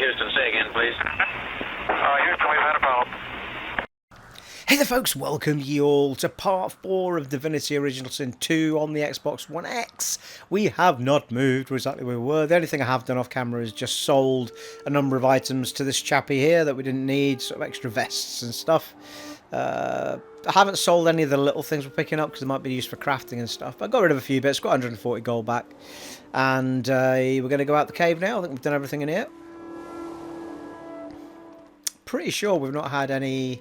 Houston, say again, please. Houston, we've had a problem. Hey there folks, welcome ye all to part 4 of Divinity Original Sin 2 on the Xbox One X. We have not moved exactly where we were. The only thing I have done off camera is just sold a number of items to this chappie here that we didn't need, sort of extra vests and stuff. I haven't sold any of the little things we're picking up because they might be used for crafting and stuff. But I got rid of a few bits, got 140 gold back. And we're going to go out the cave now. I think we've done everything in here. Pretty sure we've not had any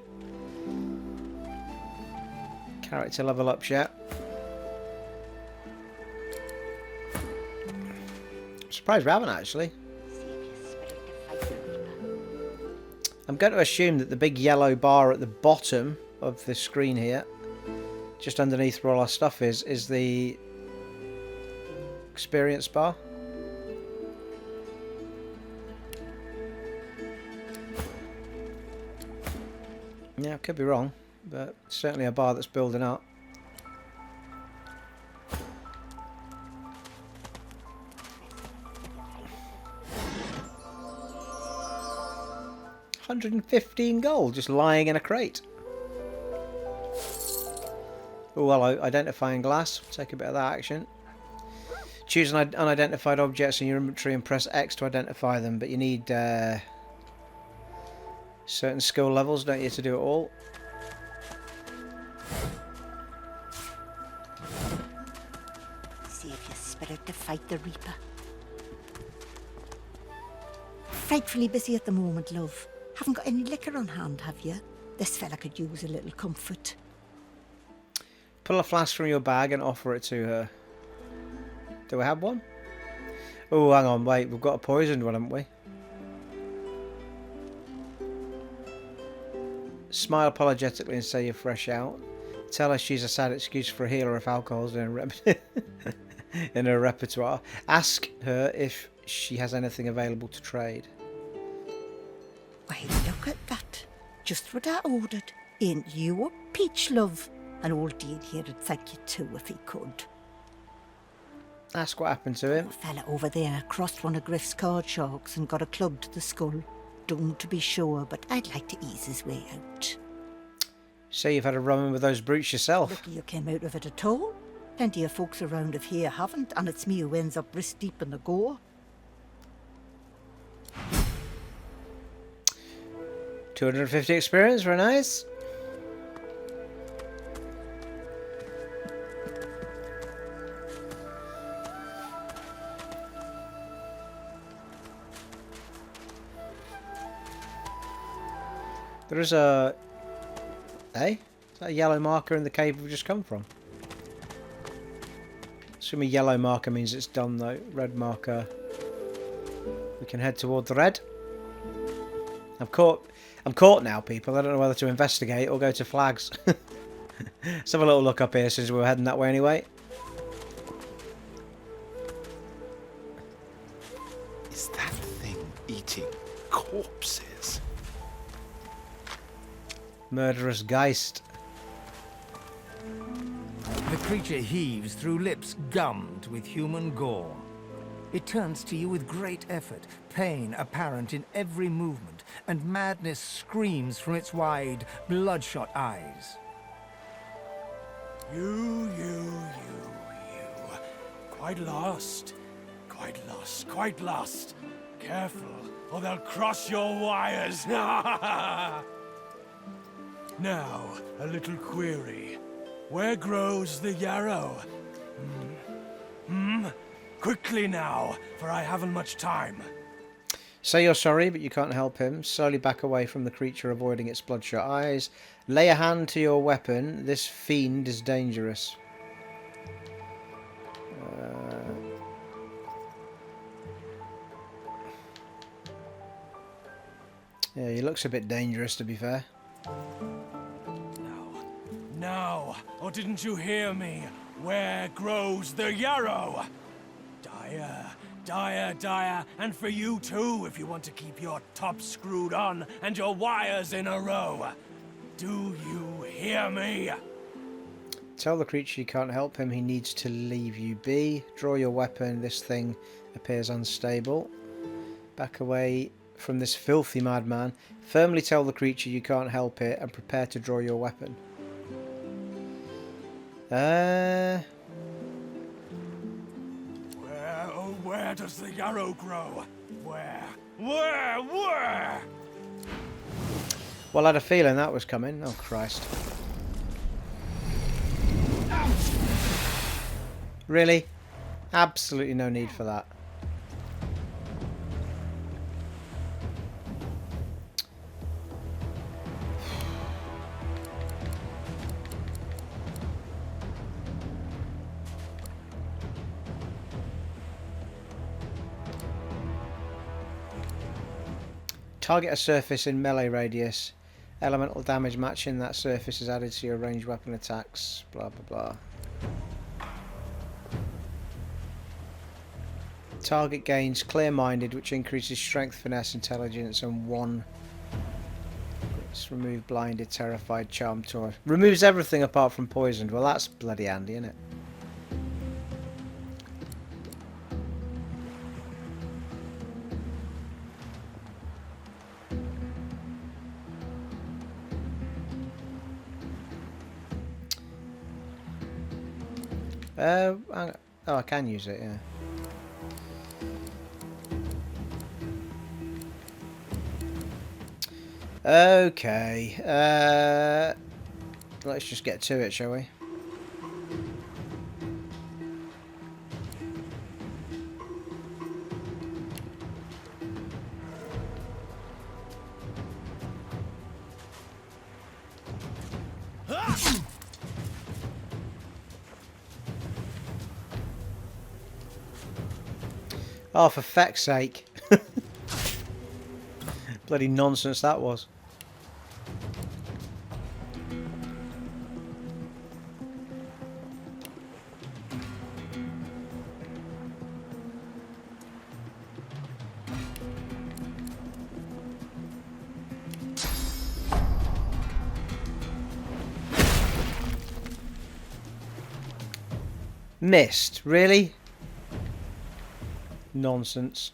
character level ups yet. I'm surprised we haven't actually. I'm going to assume that the big yellow bar at the bottom of the screen here, just underneath where all our stuff is the experience bar. Yeah, I could be wrong, but certainly a bar that's building up. $115 gold just lying in a crate. Oh, well, identifying glass. Take a bit of that action. Choose unidentified objects in your inventory and press X to identify them, but you need certain skill levels, don't you, to do it all? Save your spirit to fight the Reaper. Frightfully busy at the moment, love. Haven't got any liquor on hand, have you? This fella could use a little comfort. Pull a flask from your bag and offer it to her. Do we have one? Oh, hang on, wait, we've got a poisoned one, haven't we? Smile apologetically and say you're fresh out. Tell her she's a sad excuse for a healer if alcohol's in her repertoire. Ask her if she has anything available to trade. Why, look at that. Just what I ordered. Ain't you a peach, love? An old Dean here'd thank you too if he could. Ask what happened to him. A fella over there crossed one of Griff's card sharks and got a club to the skull. Don't to be sure, but I'd like to ease his way out. Say you've had a run-in with those brutes yourself. Lucky you came out of it at all. Plenty of folks around of here haven't, and it's me who ends up wrist deep in the gore. 250 experience, very nice. There is a... Hey? Is that a yellow marker in the cave we've just come from? Assuming yellow marker means it's done though. Red marker. We can head toward the red. I'm caught now, people. I don't know whether to investigate or go to flags. Let's have a little look up here since we're heading that way anyway. Is that thing eating corpses? Murderous Gheist. The creature heaves through lips gummed with human gore. It turns to you with great effort, pain apparent in every movement, and madness screams from its wide, bloodshot eyes. You. Quite lost. Careful, or they'll cross your wires. Now, a little query. Where grows the yarrow? Quickly now, for I haven't much time. Say you're sorry, but you can't help him. Slowly back away from the creature, avoiding its bloodshot eyes. Lay a hand to your weapon. This fiend is dangerous. Yeah, he looks a bit dangerous, to be fair. Now, or didn't you hear me? Where grows the yarrow? Dire, and for you too, if you want to keep your top screwed on and your wires in a row. Do you hear me? Tell the creature you can't help him, he needs to leave you be. Draw your weapon, this thing appears unstable. Back away from this filthy madman. Firmly tell the creature you can't help it and prepare to draw your weapon. Where, oh, where does the yarrow grow? Where? Well, I had a feeling that was coming. Oh, Christ. Really? Absolutely no need for that. Target a surface in melee radius. Elemental damage matching that surface is added to your ranged weapon attacks. Blah, blah, blah. Target gains clear-minded, which increases strength, finesse, intelligence, and 1. Let's remove blinded, terrified, charmed, toy. Removes everything apart from poisoned. Well, that's bloody handy, isn't it? Oh, I can use it, yeah. Okay, let's just get to it, shall we? Oh, for feck's sake. Bloody nonsense that was. Missed, really? Nonsense.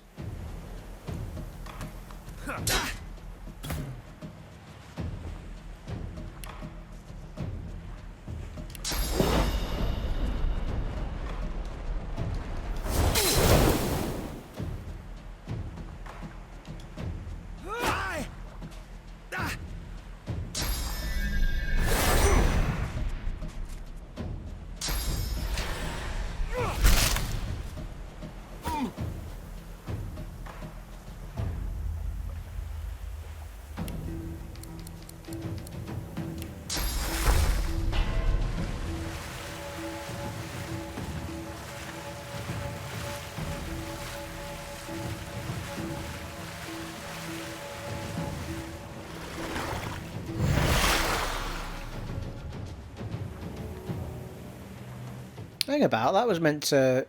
Hang about, that was meant to...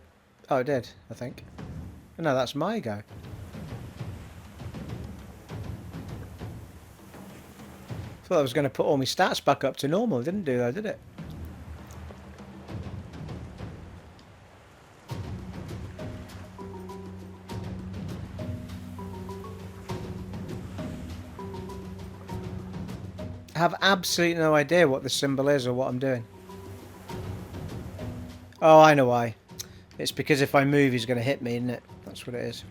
Oh, it did, I think. No, that's my go. Thought I was going to put all my stats back up to normal. It didn't do that, did it? I have absolutely no idea what the symbol is or what I'm doing. Oh, I know why. It's because if I move, he's going to hit me, isn't it? That's what it is.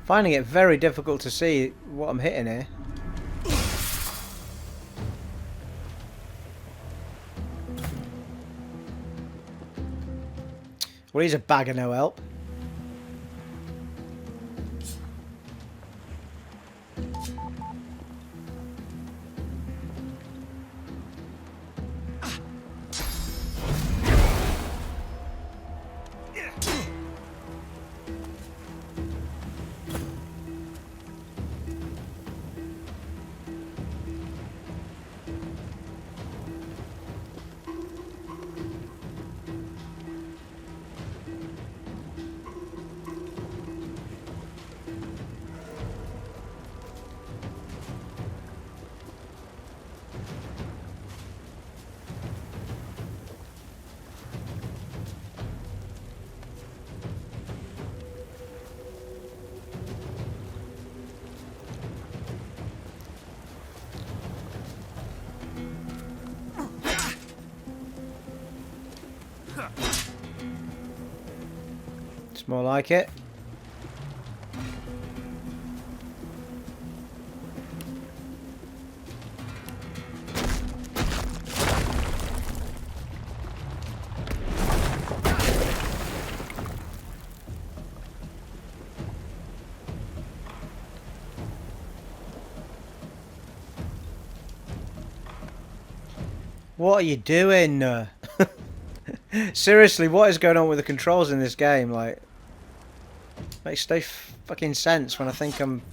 Finding it very difficult to see what I'm hitting here. Well, he's a bag of no help. It's more like it. What are you doing? Seriously, what is going on with the controls in this game? Like, makes no fucking sense when I think I'm...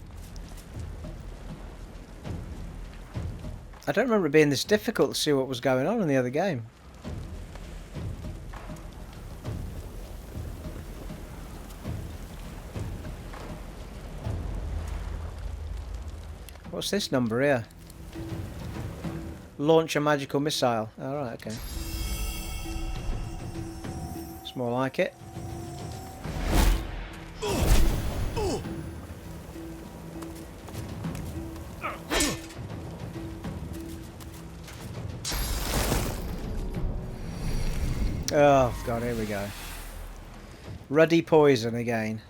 I don't remember it being this difficult to see what was going on in the other game. What's this number here? Launch a magical missile. Alright, okay. It's more like it. Oh god, here we go. Ruddy poison again.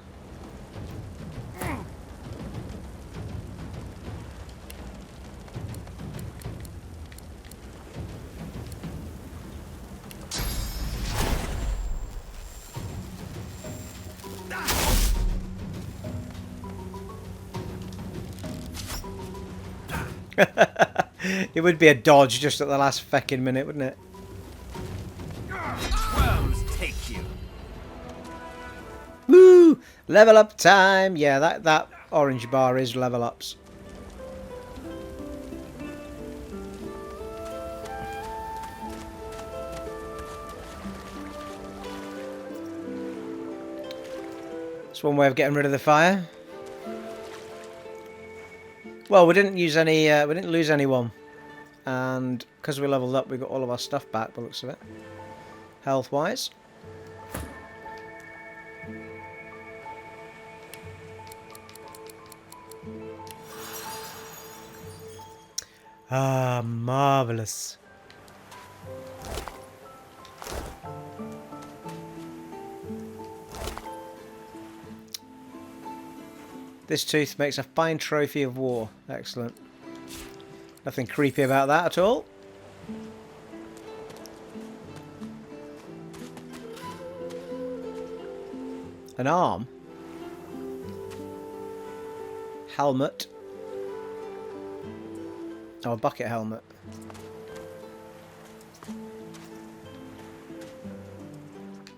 It would be a dodge just at the last fucking minute, wouldn't it? Worms take you. Woo! Level up time! Yeah, that orange bar is level ups. It's one way of getting rid of the fire. Well, we didn't use any. We didn't lose anyone, and because we leveled up, we got all of our stuff back. By the looks of it, health-wise. Ah, marvelous. This tooth makes a fine trophy of war. Excellent. Nothing creepy about that at all. An arm. Helmet. Oh, a bucket helmet.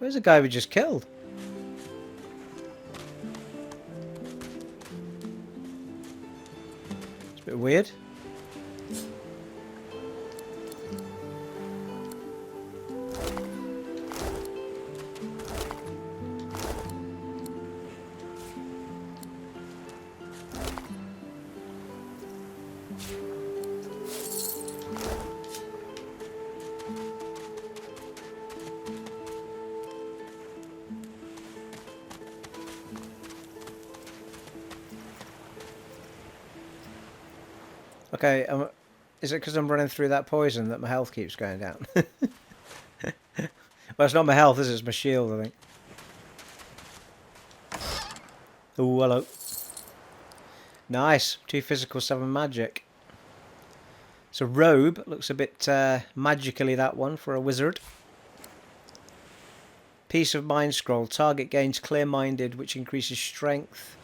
Where's the guy we just killed? It's a bit weird. Okay, is it because I'm running through that poison that my health keeps going down? Well, it's not my health, is it? It's my shield, I think. Oh, hello. Nice. 2 physical, 7 magic. So robe looks a bit magically, that one, for a wizard. Piece of mind scroll. Target gains clear-minded, which increases strength,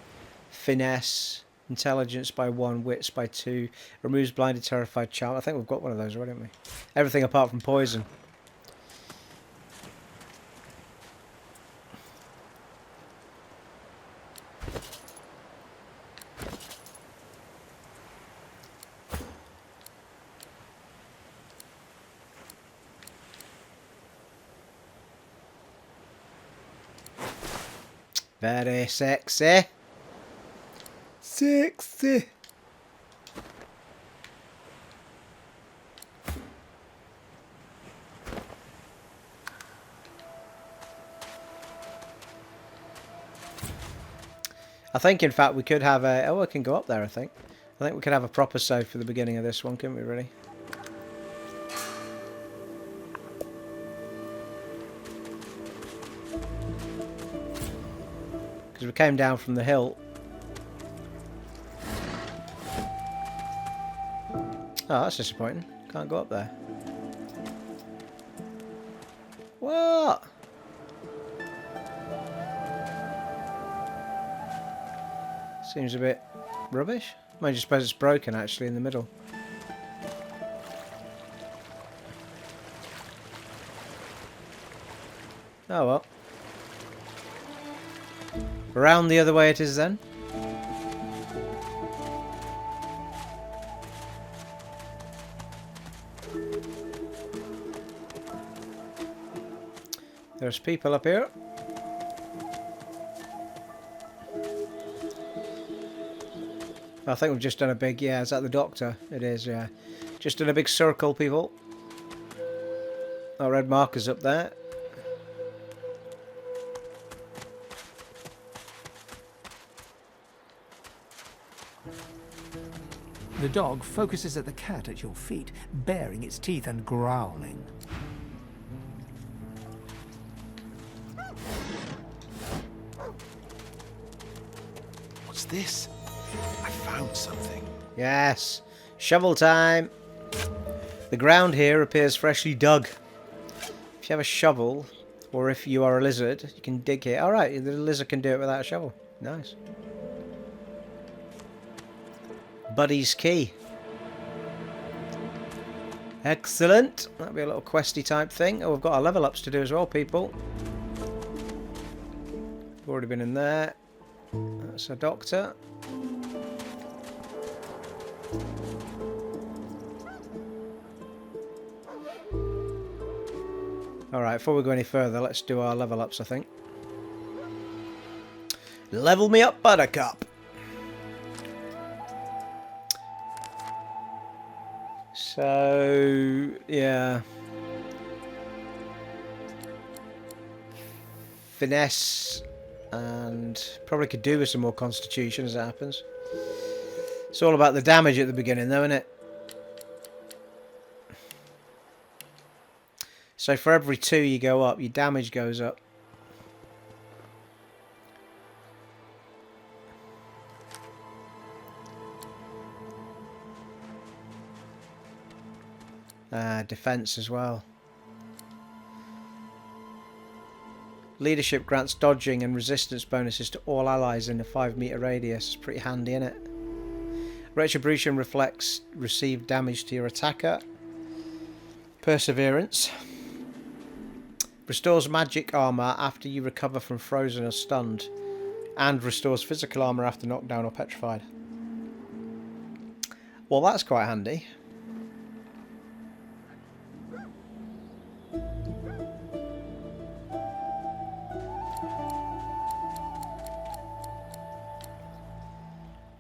finesse, intelligence by 1, wits by 2, removes blinded, terrified, charm. I think we've got one of those already, haven't we? Everything apart from poison. Very sexy. Sexy. I think, in fact, we could have a... Oh, I can go up there, I think. I think we could have a proper save for the beginning of this one, couldn't we, really? we came down from the hill. Oh, that's disappointing. Can't go up there. What? Seems a bit rubbish. I just suppose it's broken actually in the middle. Oh well. Around the other way it is then. There's people up here. I think we've just done a big, yeah, is that the doctor? It is, yeah. Just done a big circle, people. Our red marker's up there. The dog focuses at the cat at your feet, baring its teeth and growling. What's this? I found something. Yes. Shovel time. The ground here appears freshly dug. If you have a shovel, or if you are a lizard, you can dig here. Alright, the lizard can do it without a shovel. Nice. Buddy's key. Excellent. That'll be a little questy type thing. Oh, we've got our level ups to do as well, people. We've already been in there. That's a doctor. Alright, before we go any further, let's do our level ups, I think. Level me up, Buttercup. So, yeah. Finesse, and probably could do with some more constitution as it happens. It's all about the damage at the beginning though, isn't it? So for every 2 you go up, your damage goes up. Defense as well. Leadership grants dodging and resistance bonuses to all allies in a 5-meter radius. It's pretty handy, isn't it? Retribution reflects received damage to your attacker. Perseverance restores magic armor after you recover from frozen or stunned, and restores physical armor after knockdown or petrified. Well, that's quite handy.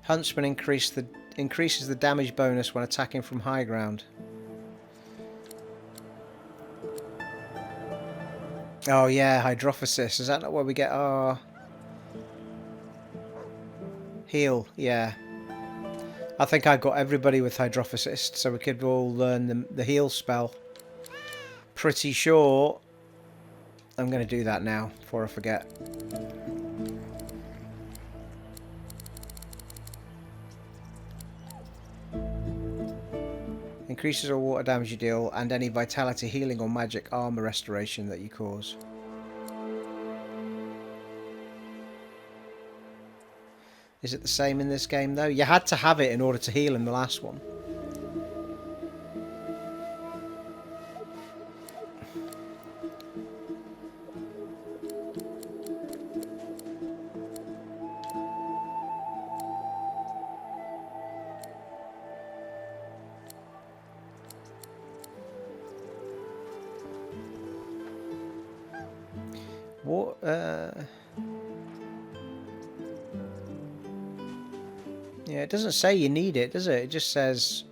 Huntsman increases the damage bonus when attacking from high ground. Oh yeah, hydrophysis. Is that not where we get our heal? Yeah. I think I got everybody with hydrophysis, so we could all learn the heal spell. Pretty sure I'm going to do that now before I forget. Increases all water damage you deal and any vitality, healing or magic armor restoration that you cause. Is it the same in this game though? You had to have it in order to heal in the last one. What? Yeah, it doesn't say you need it, does it? It just says...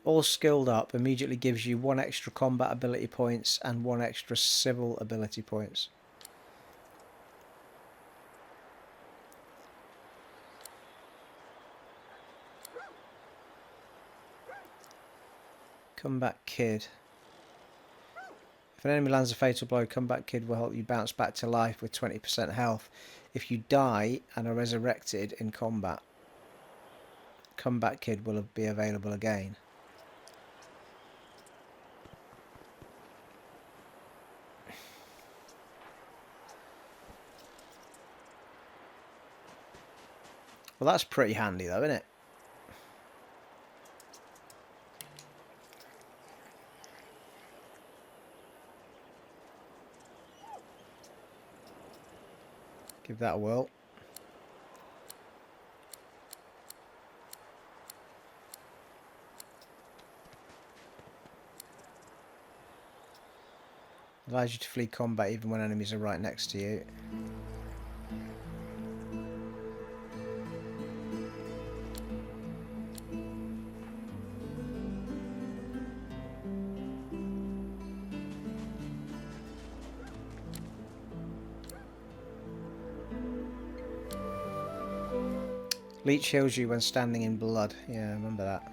all skilled up immediately gives you 1 extra combat ability points and 1 extra civil ability points. Comeback Kid. If an enemy lands a fatal blow, Comeback Kid will help you bounce back to life with 20% health. If you die and are resurrected in combat, Comeback Kid will be available again. Well, that's pretty handy though, isn't it? Give that a whirl. Allows you to flee combat even when enemies are right next to you. Leech heals you when standing in blood. Yeah, I remember that.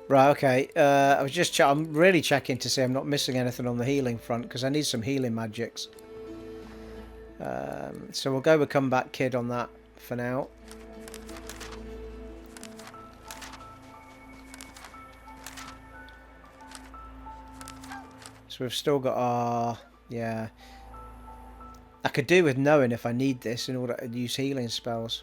Right, okay. I was just I'm really checking to see I'm not missing anything on the healing front because I need some healing magics. So we'll go with Comeback Kid on that for now. So we've still got our... yeah. I could do with knowing if I need this in order to use healing spells.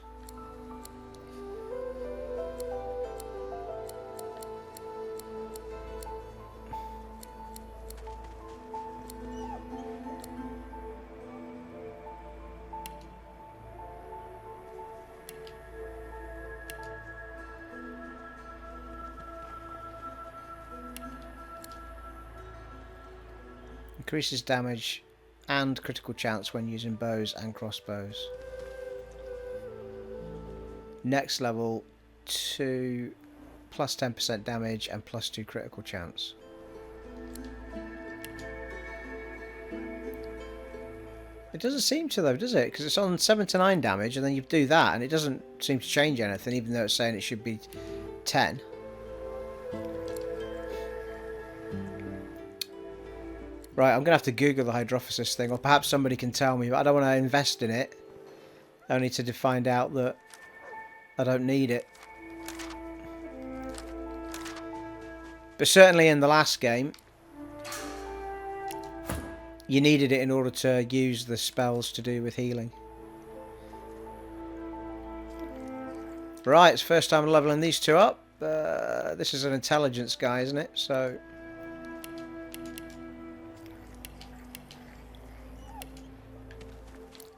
Increases damage and critical chance when using bows and crossbows. Next level 2 plus 10% damage and plus 2 critical chance. It doesn't seem to though, does it? Because it's on 7 to 9 damage and then you do that and it doesn't seem to change anything even though it's saying it should be 10. Right, I'm going to have to Google the hydrophysis thing, or perhaps somebody can tell me, but I don't want to invest in it, only to find out that I don't need it. But certainly in the last game, you needed it in order to use the spells to do with healing. Right, it's first time leveling these two up. This is an intelligence guy, isn't it? So...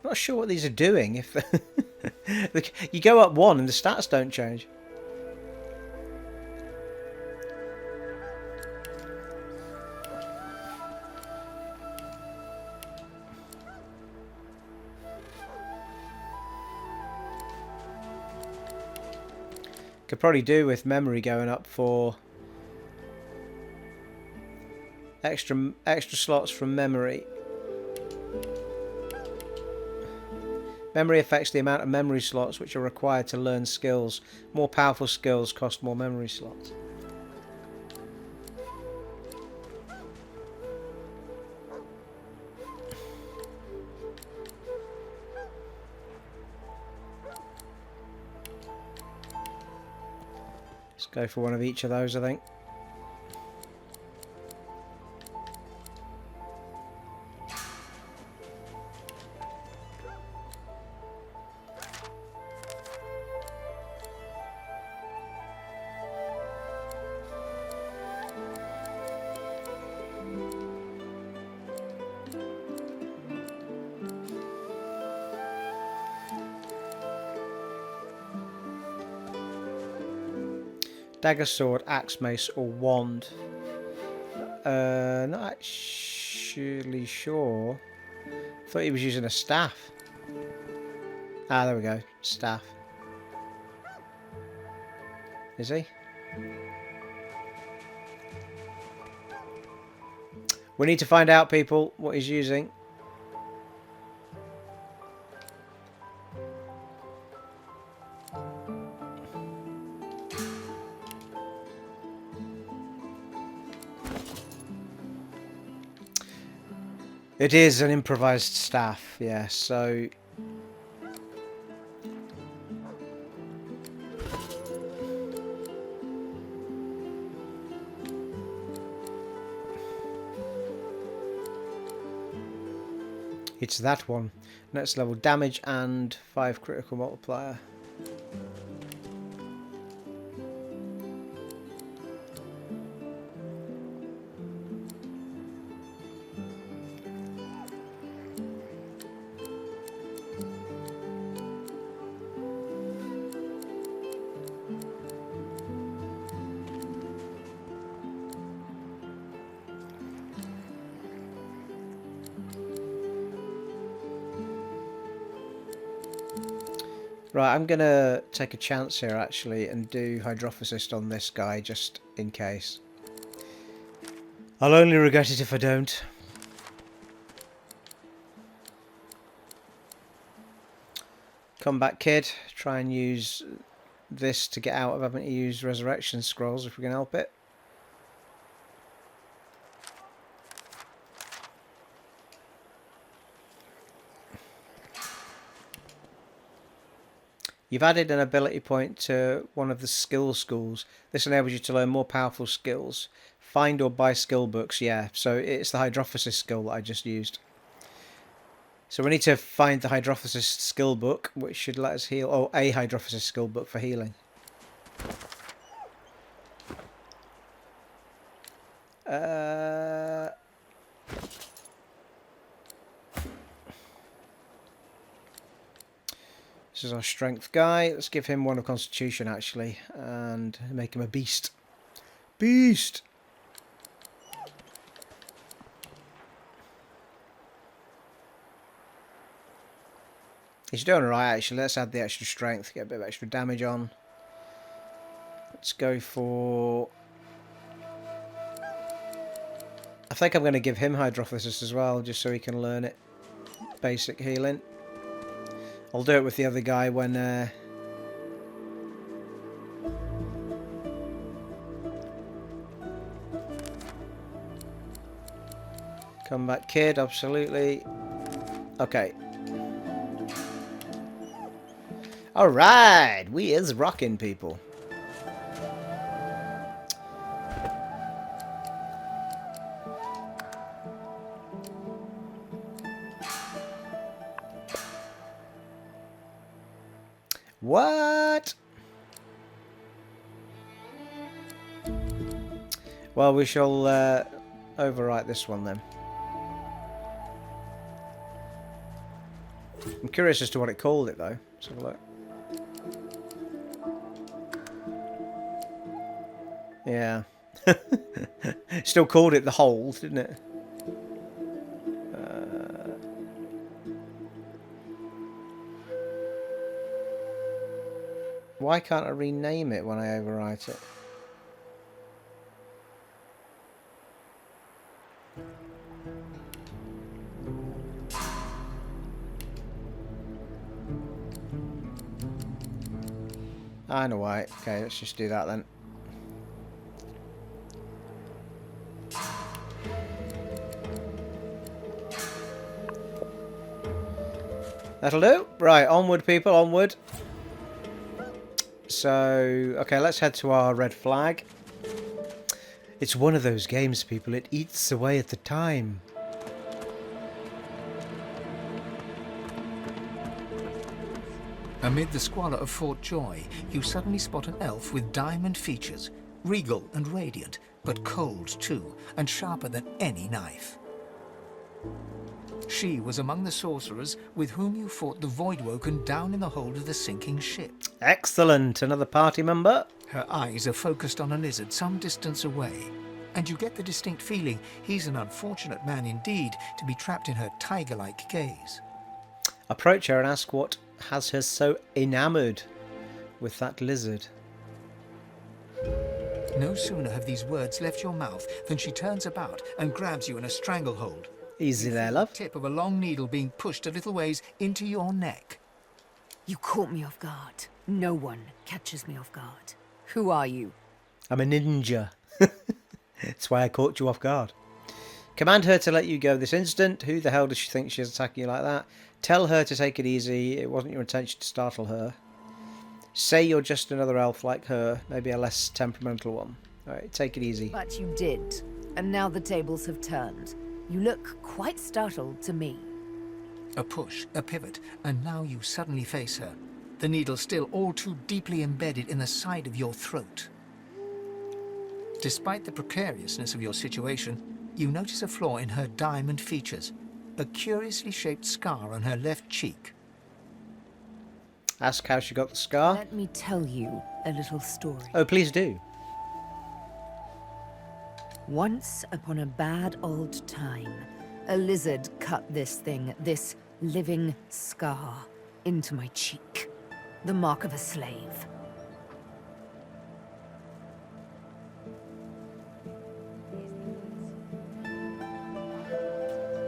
not sure what these are doing. If you go up 1 and the stats don't change. Could probably do with memory going up for extra slots from memory. Memory affects the amount of memory slots which are required to learn skills. More powerful skills cost more memory slots. Let's go for one of each of those, I think. Dagger, sword, axe, mace, or wand. Not actually sure. Thought he was using a staff. Ah, there we go. Staff. Is he? We need to find out, people, what he's using. It is an improvised staff, yeah, so... It's that one. Next level damage and 5 critical multiplier. Right, I'm going to take a chance here actually and do Hydrophysist on this guy just in case. I'll only regret it if I don't. Come back, kid. Try and use this to get out of having to use resurrection scrolls if we can help it. You've added an ability point to one of the skill schools. This enables you to learn more powerful skills. Find or buy skill books, yeah. So it's the Hydrophysist skill that I just used. So we need to find the Hydrophysist skill book, which should let us heal. Oh, a Hydrophysist skill book for healing. This is our strength guy. Let's give him one of Constitution, actually, and make him a beast. Beast! He's doing alright, actually. Let's add the extra strength, get a bit of extra damage on. Let's go for... I think I'm going to give him Hydrophysist as well, just so he can learn it. Basic healing. I'll do it with the other guy when... Come back, kid, absolutely. Okay. Alright, we is rocking, people. What? Well, we shall overwrite this one then. I'm curious as to what it called it though. Let's have a look. Yeah. Still called it the Hold, didn't it? Why can't I rename it when I overwrite it? I know why. Okay, let's just do that then. That'll do. Right, onward people, onward. So, okay, let's head to our red flag. It's one of those games, people. It eats away at the time. Amid the squalor of Fort Joy, you suddenly spot an elf with diamond features, regal and radiant, but cold too, and sharper than any knife. She was among the sorcerers with whom you fought the Voidwoken down in the hold of the sinking ship. Excellent, another party member. Her eyes are focused on a lizard some distance away, and you get the distinct feeling he's an unfortunate man indeed to be trapped in her tiger-like gaze. Approach her and ask what has her so enamoured with that lizard. No sooner have these words left your mouth than she turns about and grabs you in a stranglehold. Easy there, love. The tip of a long needle being pushed a little ways into your neck. You caught me off guard. No one catches me off guard. Who are you? I'm a ninja. That's why I caught you off guard. Command her to let you go this instant. Who the hell does she think she's attacking you like that? Tell her to take it easy. It wasn't your intention to startle her. Say you're just another elf like her, maybe a less temperamental one. Alright, take it easy. But you did. And now the tables have turned. You look quite startled to me. A push, a pivot, and now you suddenly face her. The needle still all too deeply embedded in the side of your throat. Despite the precariousness of your situation, you notice a flaw in her diamond features. A curiously shaped scar on her left cheek. Ask how she got the scar. Let me tell you a little story. Oh, please do. Once upon a bad old time, a lizard cut this thing, this living scar, into my cheek. The mark of a slave.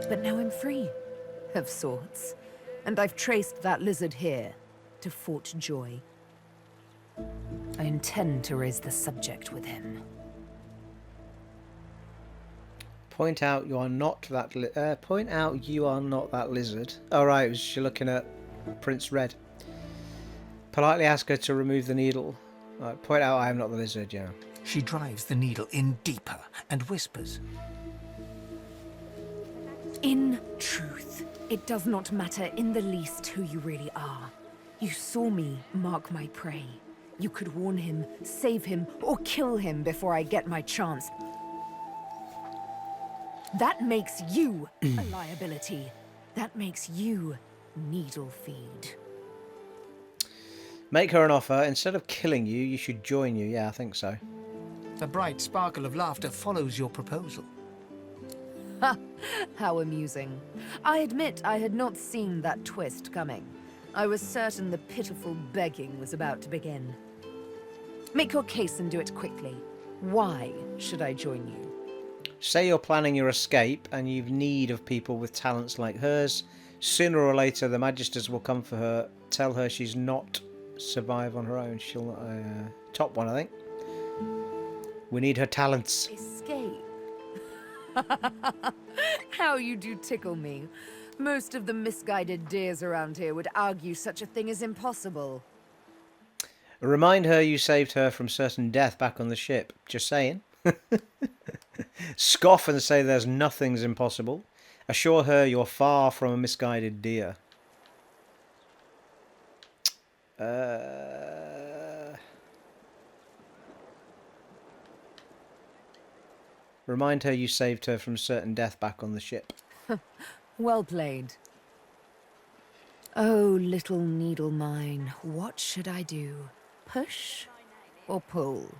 But now I'm free, of sorts. And I've traced that lizard here to Fort Joy. I intend to raise the subject with him. Point out you are not that. Point out you are not that lizard. All right, was she looking at Prince Red? Politely ask her to remove the needle. Point out I am not the lizard. Yeah. She drives the needle in deeper and whispers. In truth, it does not matter in the least who you really are. You saw me mark my prey. You could warn him, save him, or kill him before I get my chance. That makes you a liability. That makes you needle feed. Make her an offer. Instead of killing you, you should join you. Yeah, I think so. A bright sparkle of laughter follows your proposal. Ha! How amusing. I admit I had not seen that twist coming. I was certain the pitiful begging was about to begin. Make your case and do it quickly. Why should I join you? Say you're planning your escape and you've need of people with talents like hers. Sooner or later, the Magisters will come for her. Tell her she's not survive on her own. She'll not. Top one, I think. We need her talents. Escape? How you do tickle me. Most of the misguided deers around here would argue such a thing is impossible. Remind her you saved her from certain death back on the ship. Just saying. Scoff and say there's nothing's impossible. Assure her you're far from a misguided deer. Remind her you saved her from certain death back on the ship. Well played. Oh, little needle mine, what should I do? Push or pull?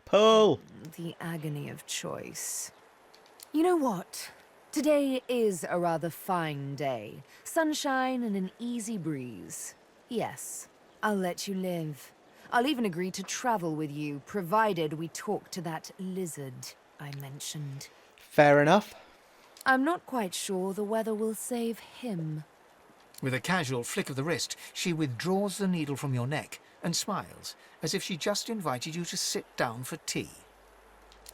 Pull! The agony of choice. You know what? Today is a rather fine day. Sunshine and an easy breeze. Yes, I'll let you live. I'll even agree to travel with you, provided we talk to that lizard I mentioned. Fair enough. I'm not quite sure the weather will save him. With a casual flick of the wrist, she withdraws the needle from your neck and smiles, as if she just invited you to sit down for tea.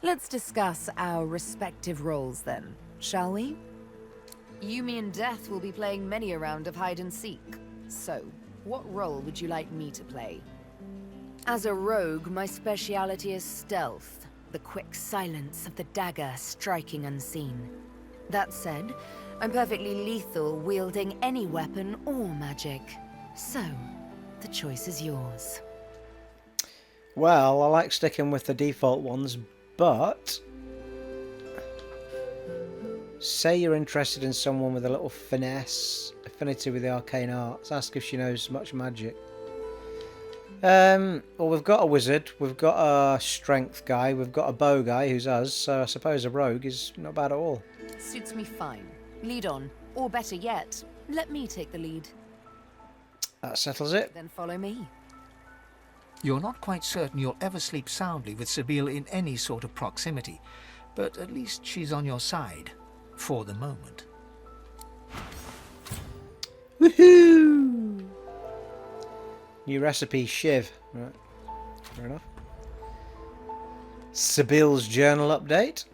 Let's discuss our respective roles then, shall we? You, me, and Death will be playing many a round of hide and seek. So, what role would you like me to play? As a rogue, my speciality is stealth, the quick silence of the dagger striking unseen. That said, I'm perfectly lethal wielding any weapon or magic. So, the choice is yours. Well, I like sticking with the default ones, but say you're interested in someone with a little finesse, affinity with the arcane arts. Ask if she knows much magic. Well, we've got a wizard, we've got a strength guy, we've got a bow guy who's us, so I suppose a rogue is not bad at all. Suits me fine. Lead on. Or better yet, let me take the lead. That settles it. Then follow me. You're not quite certain you'll ever sleep soundly with Sebille in any sort of proximity, but at least she's on your side, for the moment. Woohoo! New recipe, Shiv. Right, fair enough. Sebille's journal update.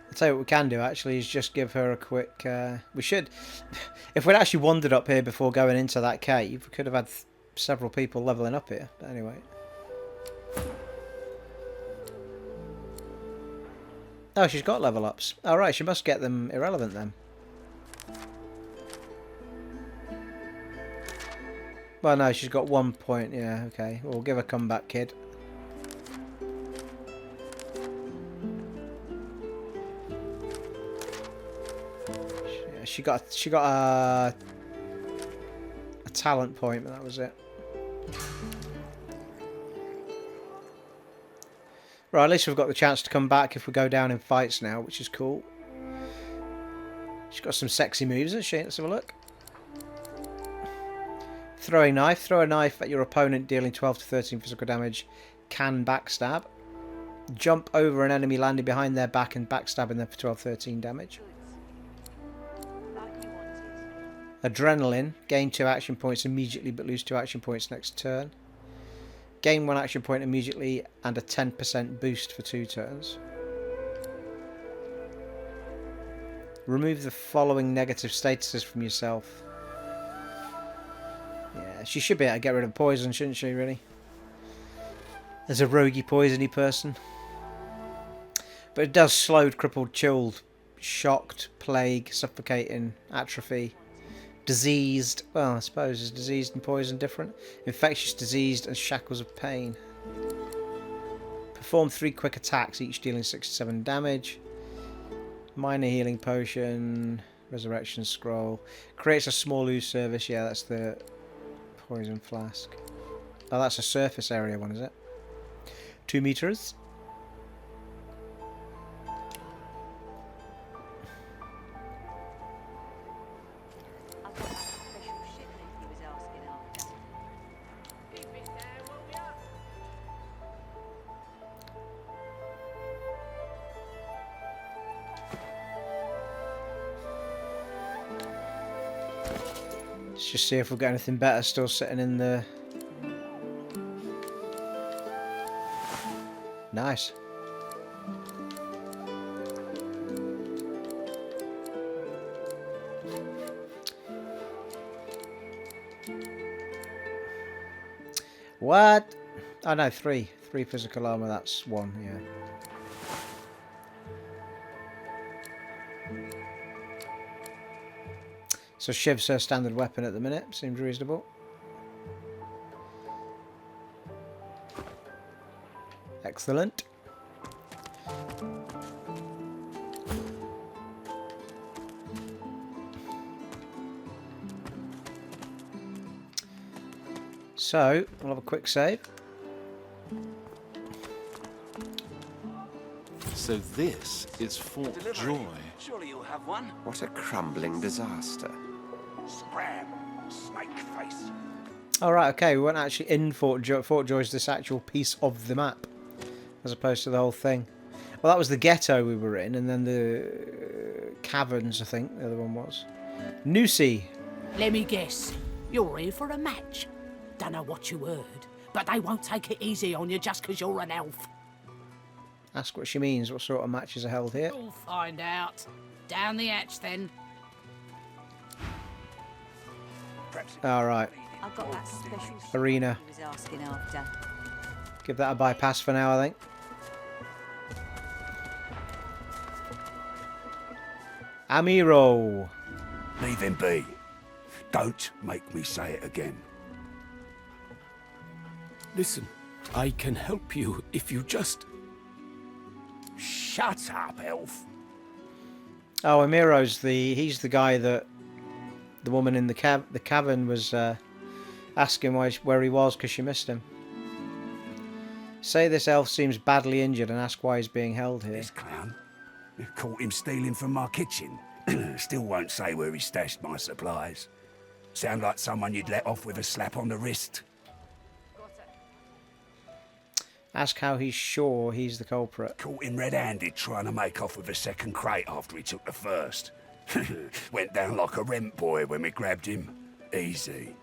I'll tell you what we can do actually is just give her a quick... we should... If we'd actually wandered up here before going into that cave, we could have had several people levelling up here. But anyway. Oh, she's got level ups. Alright, she must get them irrelevant then. Well, no, she's got 1 point. Yeah, okay. We'll give her comeback, kid. She got a talent point, but that was it. Right, at least we've got the chance to come back if we go down in fights now, which is cool. She's got some sexy moves, hasn't she? Let's have a look. Throwing knife. Throw a knife at your opponent, dealing 12 to 13 physical damage. Can backstab. Jump over an enemy landing behind their back and backstabbing them for 12-13 damage. Adrenaline. Gain 2 action points immediately but lose 2 action points next turn. Gain 1 action point immediately and a 10% boost for 2 turns. Remove the following negative statuses from yourself. Yeah, she should be able to get rid of poison, shouldn't she, really? As a roguey, poisony person. But it does slowed, crippled, chilled, shocked, plague, suffocating, atrophy. Diseased, well, I suppose, is diseased and poison different? Infectious, diseased, and shackles of pain. Perform 3 quick attacks, each dealing 67 damage. Minor healing potion, resurrection scroll. Creates a small Lhose service, yeah, that's the poison flask. Oh, that's a surface area one, is it? 2 meters. Let's just see if we've got anything better still sitting in the... Nice. What? Oh no, 3. 3 physical armor, that's 1, yeah. So Shiv's her standard weapon at the minute, seems reasonable. Excellent. So, we'll have a quick save. So this is Fort Joy. Surely you'll have one. What a crumbling disaster. Scram, snake face. Alright, okay, we weren't actually in Fort Joy. Fort Joy's this actual piece of the map, as opposed to the whole thing. Well, that was the ghetto we were in, and then the caverns, I think, the other one was. Lohse. Let me guess. You're here for a match. Don't know what you heard, but they won't take it easy on you just because you're an elf. Ask what she means. What sort of matches are held here? You'll find out. Down the hatch, then. Alright. I've got that special Arena. he was asking after. Give that a bypass for now, I think. Amyro. Leave him be. Don't make me say it again. Listen, I can help you if you just... Shut up, elf. Oh, Amyro's he's the guy that The woman in the cavern was asking where he was because she missed him. Say this elf seems badly injured and ask why he's being held here. This clown? Caught him stealing from my kitchen. Still won't say where he stashed my supplies. Sound like someone you'd let off with a slap on the wrist. Ask how he's sure he's the culprit. Caught him red-handed trying to make off with a second crate after he took the first. Went down like a rent boy when we grabbed him. Easy.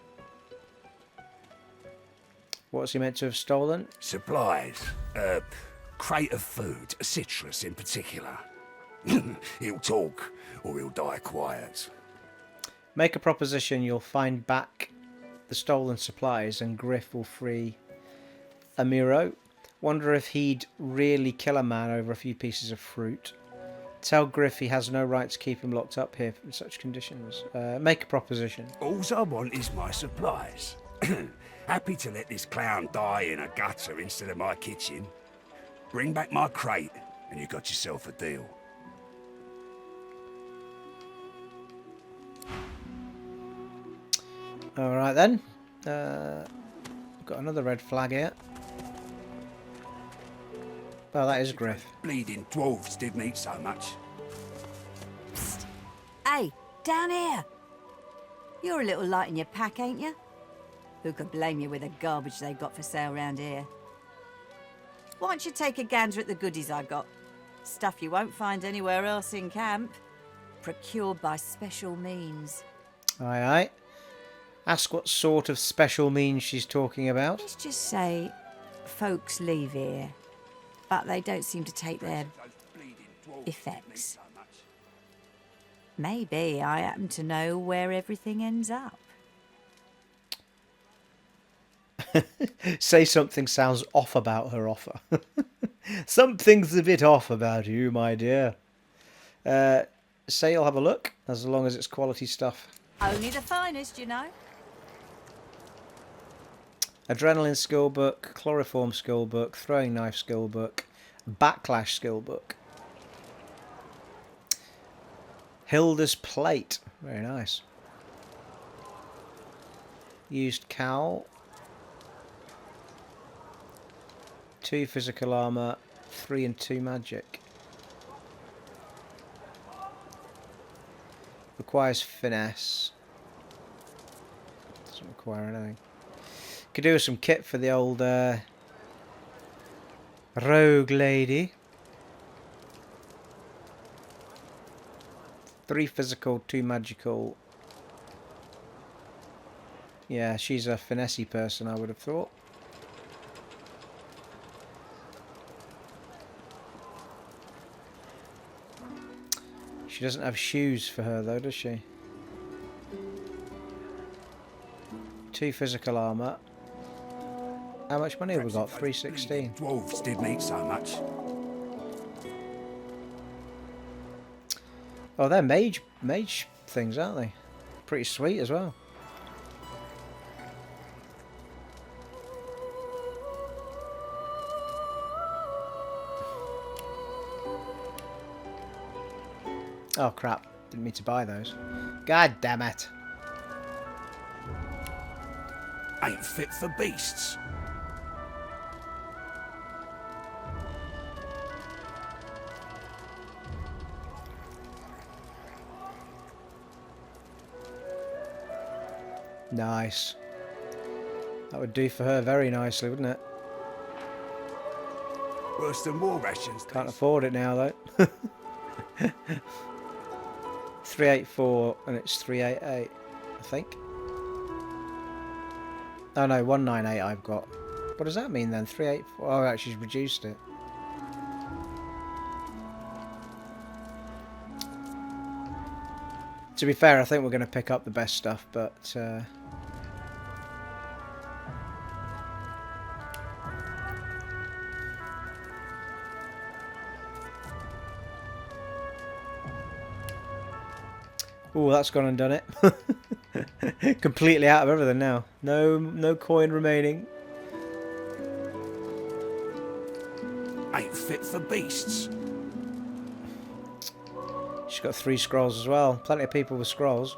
What's he meant to have stolen? Supplies. Crate of food, citrus in particular. He'll talk, or he'll die quiet. Make a proposition, you'll find back the stolen supplies and Griff will free Amyro. Wonder if he'd really kill a man over a few pieces of fruit. Tell Griff he has no right to keep him locked up here in such conditions. Make a proposition. All I want is my supplies. Happy to let this clown die in a gutter instead of my kitchen. Bring back my crate and you got yourself a deal. Alright then. Got another red flag here. Oh, that is Griff. Bleeding dwarves didn't eat so much. Psst. Hey, down here. You're a little light in your pack, ain't you? Who could blame you with the garbage they've got for sale round here? Why don't you take a gander at the goodies I got? Stuff you won't find anywhere else in camp. Procured by special means. Aye, aye. Ask what sort of special means she's talking about. Let's just say folks leave here, but they don't seem to take their effects. Maybe I happen to know where everything ends up. Say something sounds off about her offer. Something's a bit off about you, my dear. Say you'll have a look, as long as it's quality stuff. Only the finest, you know. Adrenaline skill book, chloroform skill book, throwing knife skill book, backlash skill book. Hilda's plate, very nice. Used cowl. 2 physical armor, 3 and 2 magic. Requires finesse. Doesn't require anything. Could do with some kit for the old rogue lady. 3 physical, 2 magical. Yeah, she's a finessey person, I would have thought. She doesn't have shoes for her though, does she? 2 physical armor. How much money have we got? 316. Dwarves didn't eat so much. Oh, they're mage things, aren't they? Pretty sweet as well. Oh crap, didn't mean to buy those. God damn it. Ain't fit for beasts. Nice. That would do for her very nicely, wouldn't it? Worse than war rations. Can't afford it now though. 384 and it's 388, I think. Oh no, 198 I've got. What does that mean then? 384. Oh, actually she's reduced it. To be fair, I think we're going to pick up the best stuff, but oh, that's gone and done it. Completely out of everything now. No coin remaining. Ain't fit for beasts. She's got 3 scrolls as well. Plenty of people with scrolls.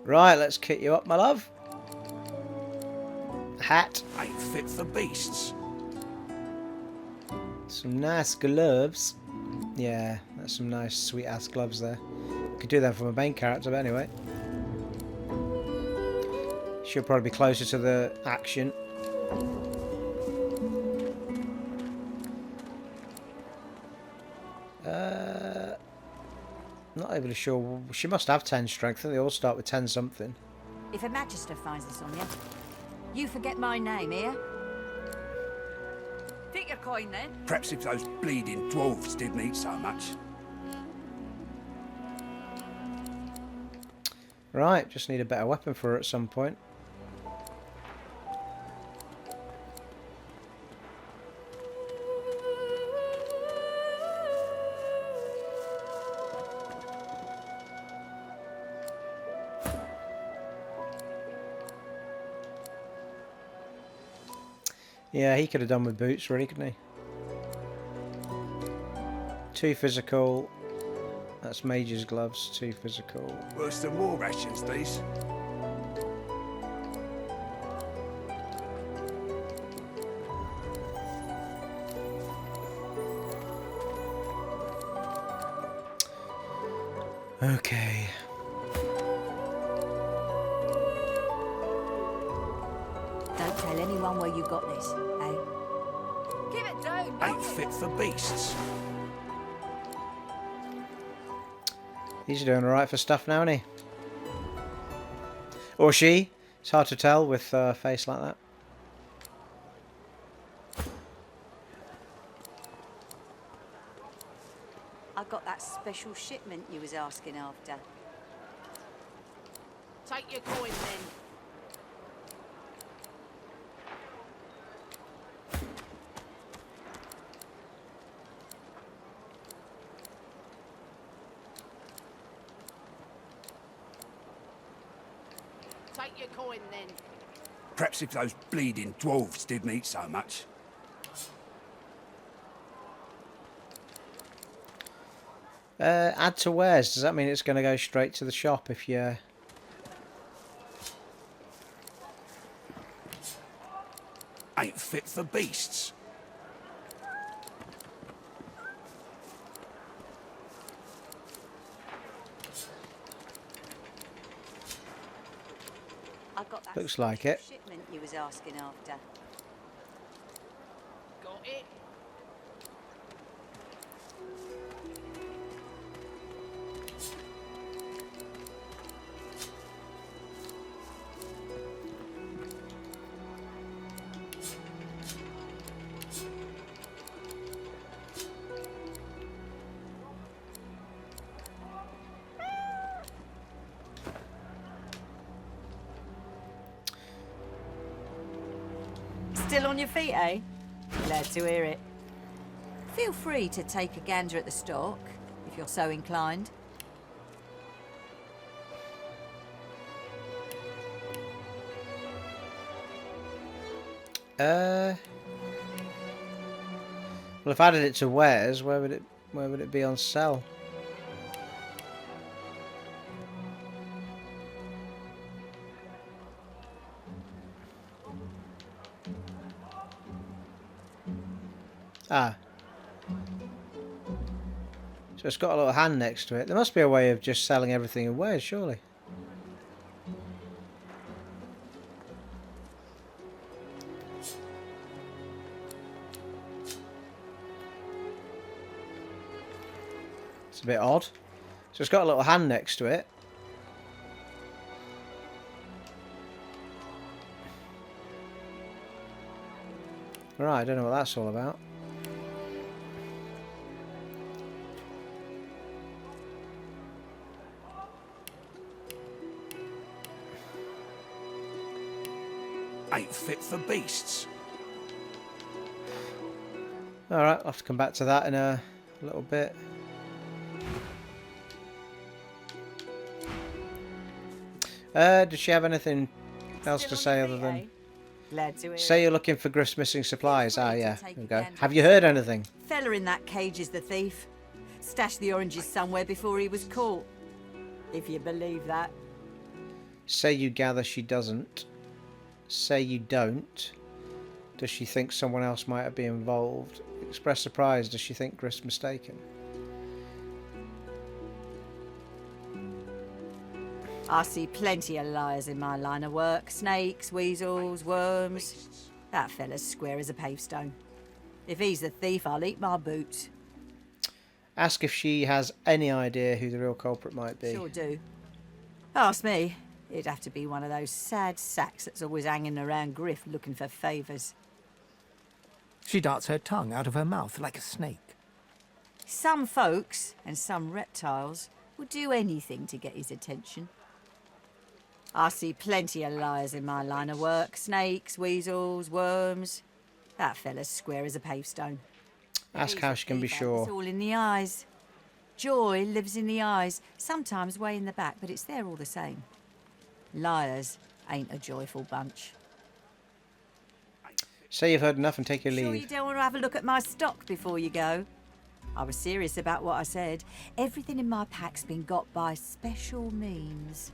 Right, let's kit you up, my love. Hat. Ain't fit for beasts. Some nice gloves. Yeah, that's some nice sweet ass gloves there. Could do that for my main character, but anyway. She'll probably be closer to the action. Not overly sure. She must have 10 strength. I think they all start with 10 something. If a magister finds this on you, you forget my name here. Take your coin then. Perhaps if those bleeding dwarves didn't eat so much. Right, just need a better weapon for her at some point. Yeah, he could have done with boots, really, couldn't he? 2 physical. That's Mage's gloves. 2 physical. Worse than war rations, these. Okay. Don't tell anyone where you got this, eh? Give it down. Ain't fit for beasts. He's doing alright for stuff now, isn't he? Or she. It's hard to tell with a face like that. I got that special shipment you was asking after. Take your coin then. Take your coin then. Perhaps if those bleeding dwarves didn't eat so much. Add to wares. Does that mean it's going to go straight to the shop if you... Ain't fit for beasts. I got that Looks like special it. shipment you was asking after. Got it? Still on your feet, eh? Glad to hear it. Feel free to take a gander at the stock, if you're so inclined. Well, if I added it to wares, where would it be on sell? Ah. So it's got a little hand next to it. There must be a way of just selling everything in wares, surely. It's a bit odd. So it's got a little hand next to it. Right, I don't know what that's all about. Ain't fit for beasts. Alright, I'll have to come back to that in a little bit. Does she have anything else to say other than... Glad to hear Say it. you're looking for Griff's missing supplies. Ah, yeah. There we go. Have you heard anything? Fella in that cage is the thief. Stashed the oranges somewhere before he was caught. If you believe that. Say you gather she doesn't. Say you don't. Does she think someone else might be involved? Express surprise. Does she think Griff's mistaken? I see plenty of liars in my line of work. Snakes, weasels, worms. That fella's square as a pavestone. If he's the thief, I'll eat my boots. Ask if she has any idea who the real culprit might be. Sure do. Ask me. It'd have to be one of those sad sacks that's always hanging around Griff looking for favours. She darts her tongue out of her mouth like a snake. Some folks, and some reptiles, will do anything to get his attention. I see plenty of liars in my line of work. Snakes, weasels, worms. That fella's square as a pavestone. Ask how she can be sure. It's all in the eyes. Joy lives in the eyes, sometimes way in the back, but it's there all the same. Liars ain't a joyful bunch. Say you've heard enough and take your leave. Sure you don't want to have a look at my stock before you go? I was serious about what I said. Everything in my pack's been got by special means.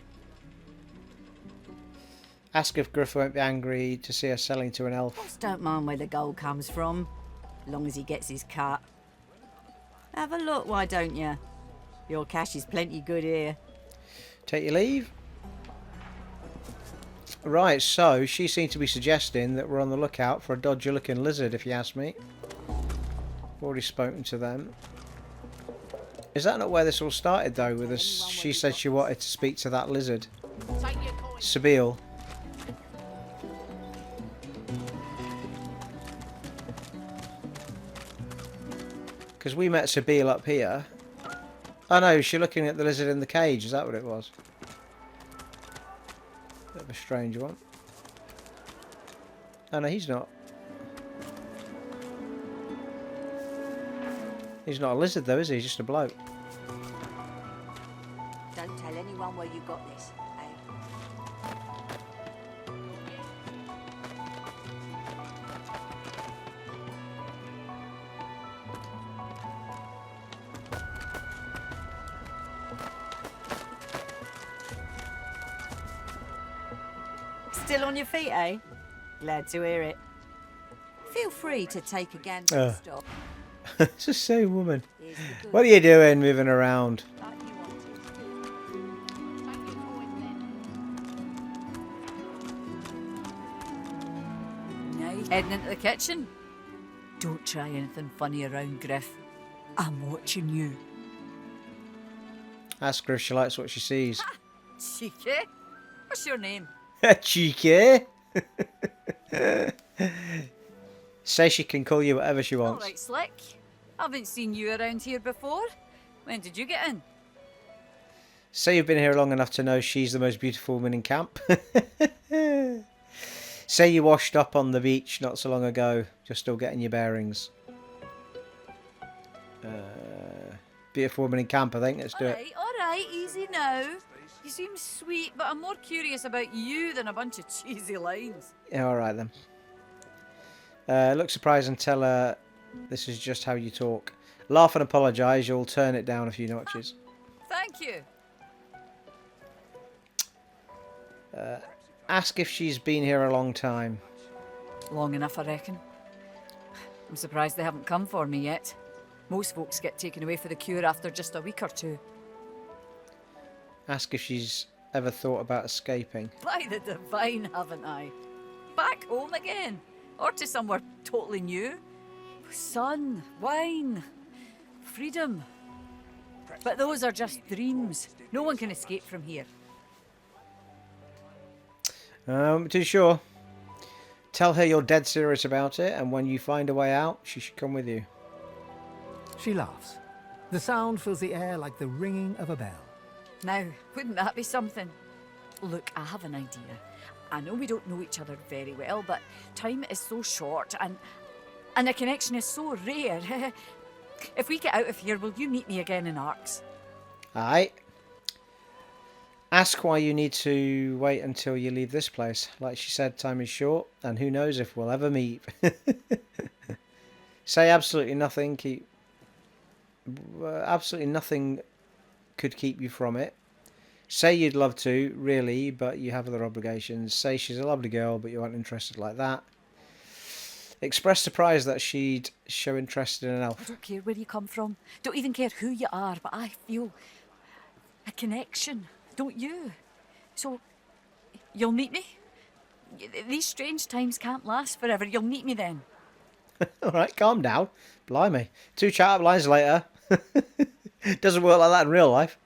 Ask if Griff won't be angry to see her selling to an elf. Just don't mind where the gold comes from, long as he gets his cut. Have a look, why don't you? Your cash is plenty good here. Take your leave. Right, so she seemed to be suggesting that we're on the lookout for a dodgy looking lizard, if you ask me. I've already spoken to them. Is that not where this all started though, with us? She said she wanted to speak to that lizard. Sebille. Because we met Sebille up here. Oh no, is she looking at the lizard in the cage? Is that what it was? Bit of a strange one. Oh no, he's not. He's not a lizard though, is he? He's just a bloke. Don't tell anyone where you got this, eh? Still on your feet, eh? Glad to hear it. Feel free to take a gander at the stock. It's the same woman. What are you doing moving around? Heading into the kitchen? Don't try anything funny around, Griff. I'm watching you. Ask her if she likes what she sees. Cheeky. What's your name? Cheeky. Say she can call you whatever she wants. All right, Slick. Haven't seen you around here before. When did you get in? Say you've been here long enough to know she's the most beautiful woman in camp. Say you washed up on the beach not so long ago. You're still getting your bearings. Beautiful woman in camp, I think. Let's do it. All right, easy now. You seem sweet, but I'm more curious about you than a bunch of cheesy lines. Yeah, alright then. Look surprised and tell her this is just how you talk. Laugh and apologise, you'll turn it down a few notches. Thank you. Ask if she's been here a long time. Long enough, I reckon. I'm surprised they haven't come for me yet. Most folks get taken away for the cure after just a week or two. Ask if she's ever thought about escaping. By the divine, haven't I? Back home again. Or to somewhere totally new. Sun, wine, freedom. But those are just dreams. No one can escape from here. Too sure. Tell her you're dead serious about it, and when you find a way out, she should come with you. She laughs. The sound fills the air like the ringing of a bell. Now, wouldn't that be something? Look, I have an idea. I know we don't know each other very well, but time is so short and a connection is so rare. If we get out of here, will you meet me again in Arks? Aye. Ask why you need to wait until you leave this place. Like she said, time is short, and who knows if we'll ever meet. Say absolutely nothing. Absolutely nothing could keep you from it. Say you'd love to, really, but you have other obligations. Say she's a lovely girl, but you aren't interested like that. Express surprise that she'd show interest in an I elf. don't care where you come from. Don't even care who you are, but I feel a connection, don't you? So, you'll meet me? These strange times can't last forever. You'll meet me then. Alright, calm down. Blimey. 2 chat-up lines later. Doesn't work like that in real life.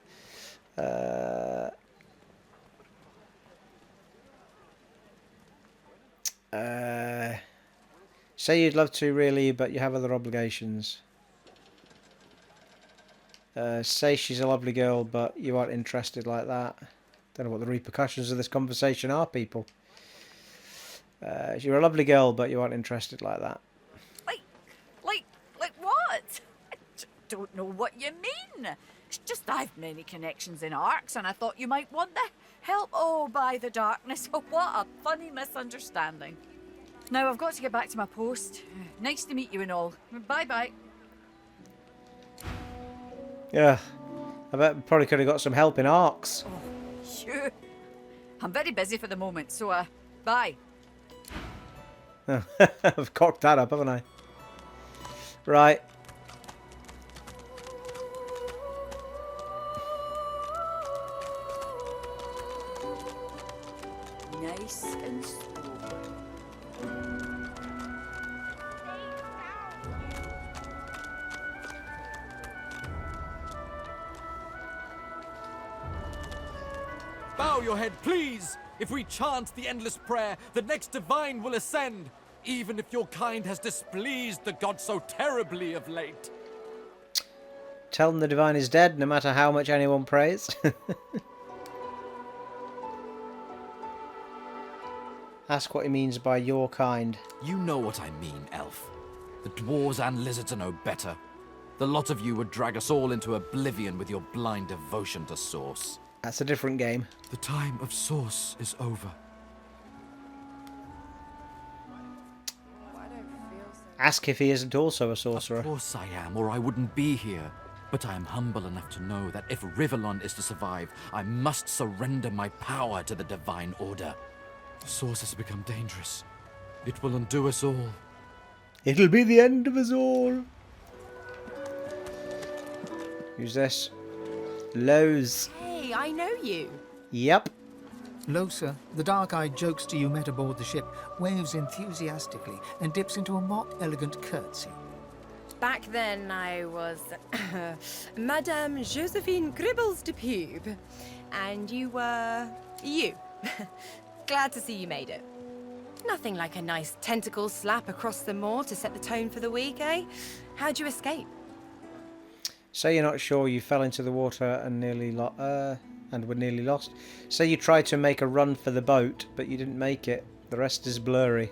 Say you'd love to, really, but you have other obligations. Say she's a lovely girl, but you aren't interested like that. Don't know what the repercussions of this conversation are, people. You're a lovely girl, but you aren't interested like that. Like what? Don't know what you mean. It's just I've many connections in Arcs, and I thought you might want the help. Oh, by the darkness. What a funny misunderstanding. Now I've got to get back to my post. Nice to meet you and all. Bye-bye. Yeah, I bet we probably could have got some help in Arcs. Oh, sure. I'm very busy for the moment, so, bye. I've cocked that up, haven't I? Right. Nice and slow. Bow your head, please! If we chant the endless prayer, the next divine will ascend, even if your kind has displeased the god so terribly of late. Tell them the divine is dead, no matter how much anyone prays. Ask what he means by your kind. You know what I mean, elf. The dwarves and lizards are no better. The lot of you would drag us all into oblivion with your blind devotion to Source. That's a different game. The time of Source is over. Ask if he isn't also a sorcerer. Of course I am, or I wouldn't be here. But I am humble enough to know that if Rivellon is to survive, I must surrender my power to the Divine Order. The Source has become dangerous. It will undo us all. It'll be the end of us all. Who's this? Lhose. Hey, I know you. Yep. Lohse, the dark-eyed jokester you met aboard the ship, waves enthusiastically and dips into a mock elegant curtsy. Back then I was Madame Josephine Gribbles de Pube. And you were... you. Glad to see you made it. Nothing like a nice tentacle slap across the moor to set the tone for the week, eh? How'd you escape? Say you're not sure, you fell into the water and were nearly lost. Say you tried to make a run for the boat, but you didn't make it. The rest is blurry.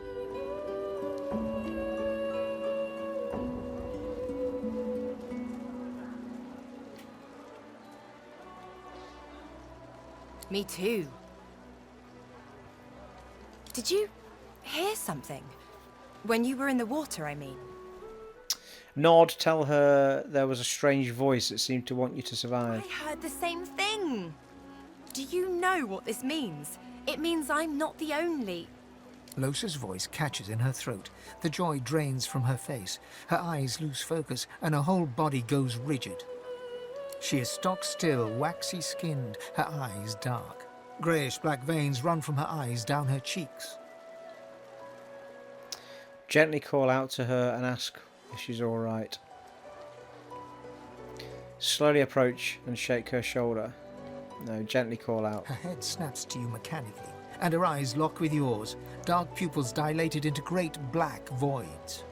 Me too. Did you hear something? When you were in the water, I mean. Nod, tell her there was a strange voice that seemed to want you to survive. I heard the same thing. Do you know what this means? It means I'm not the only... Lohse's voice catches in her throat. The joy drains from her face. Her eyes lose focus, and her whole body goes rigid. She is stock still, waxy skinned, her eyes dark. Greyish-black veins run from her eyes down her cheeks. Gently call out to her and ask if she's all right. Slowly approach and shake her shoulder. No, gently call out. Her head snaps to you mechanically, and her eyes lock with yours, dark pupils dilated into great black voids.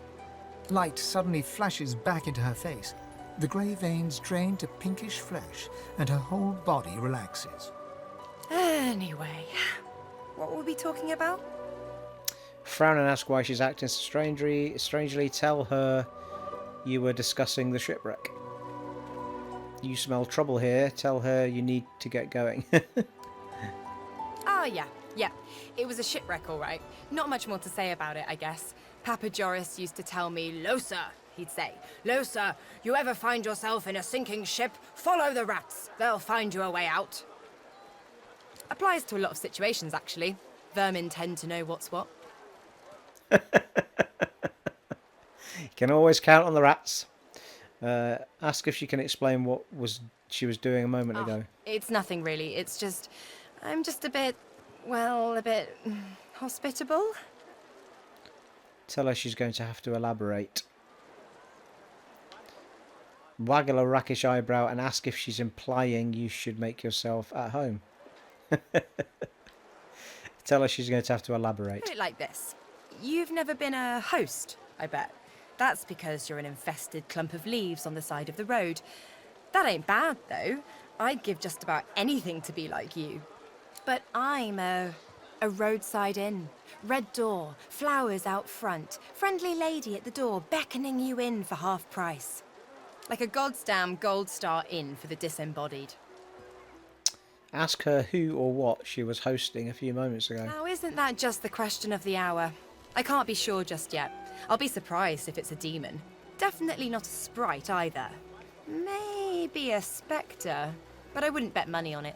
Light suddenly flashes back into her face. The grey veins drain to pinkish flesh, and her whole body relaxes. Anyway, what were we talking about? Frown and ask why she's acting so strangely. Tell her you were discussing the shipwreck. You smell trouble here. Tell her you need to get going. Oh, yeah. It was a shipwreck, all right. Not much more to say about it, I guess. Papa Joris used to tell me, Lohse, he'd say. Lohse, you ever find yourself in a sinking ship, follow the rats. They'll find you a way out. Applies to a lot of situations, actually. Vermin tend to know what's what. You can always count on the rats. Ask if she can explain what she was doing a moment ago. It's nothing really. It's just... I'm just a bit... well, a bit... hospitable? Tell her she's going to have to elaborate. Waggle a rackish eyebrow and ask if she's implying you should make yourself at home. Tell her she's going to have to elaborate. Put it like this. You've never been a host, I bet. That's because you're an infested clump of leaves on the side of the road. That ain't bad, though. I'd give just about anything to be like you. But I'm a roadside inn. Red door, flowers out front, friendly lady at the door beckoning you in for half price. Like a goddamn gold star inn for the disembodied. Ask her who or what she was hosting a few moments ago. Now, isn't that just the question of the hour? I can't be sure just yet. I'll be surprised if it's a demon. Definitely not a sprite either. Maybe a spectre, but I wouldn't bet money on it.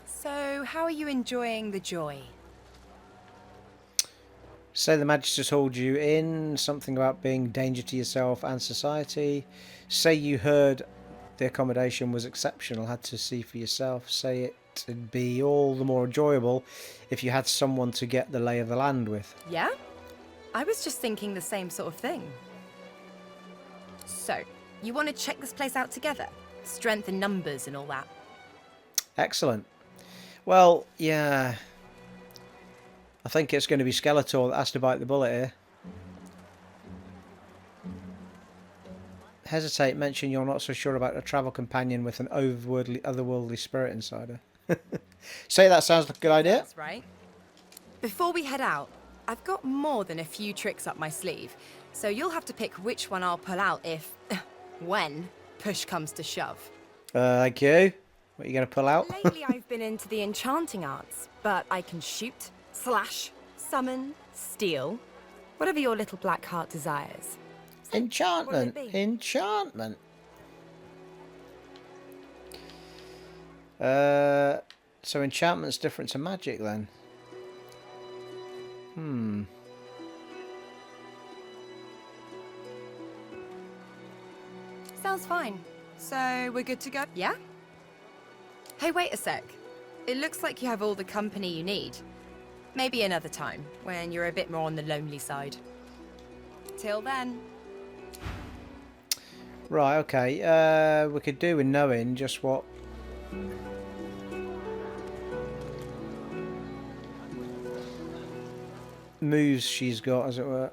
So, how are you enjoying the joy? Say the Magister told you in, something about being danger to yourself and society. Say you heard the accommodation was exceptional, had to see for yourself. Say it'd be all the more enjoyable if you had someone to get the lay of the land with. Yeah? I was just thinking the same sort of thing. So, you want to check this place out together? Strength in numbers and all that. Excellent. Well, yeah. I think it's going to be Skeletor that has to bite the bullet here. Hesitate, mention you're not so sure about a travel companion with an otherworldly spirit inside her. Say that sounds like a good idea. That's right. Before we head out, I've got more than a few tricks up my sleeve, so you'll have to pick which one I'll pull out if, when, push comes to shove. Thank you. What are you going to pull out? Lately I've been into the enchanting arts, but I can shoot, slash, summon, steal, whatever your little black heart desires. So, enchantment. Enchantment. So enchantment's different to magic then. Sounds fine. So we're good to go? Yeah? Hey, wait a sec. It looks like you have all the company you need. Maybe another time, when you're a bit more on the lonely side. Till then. Right, okay. We could do with knowing just what... moves she's got, as it were.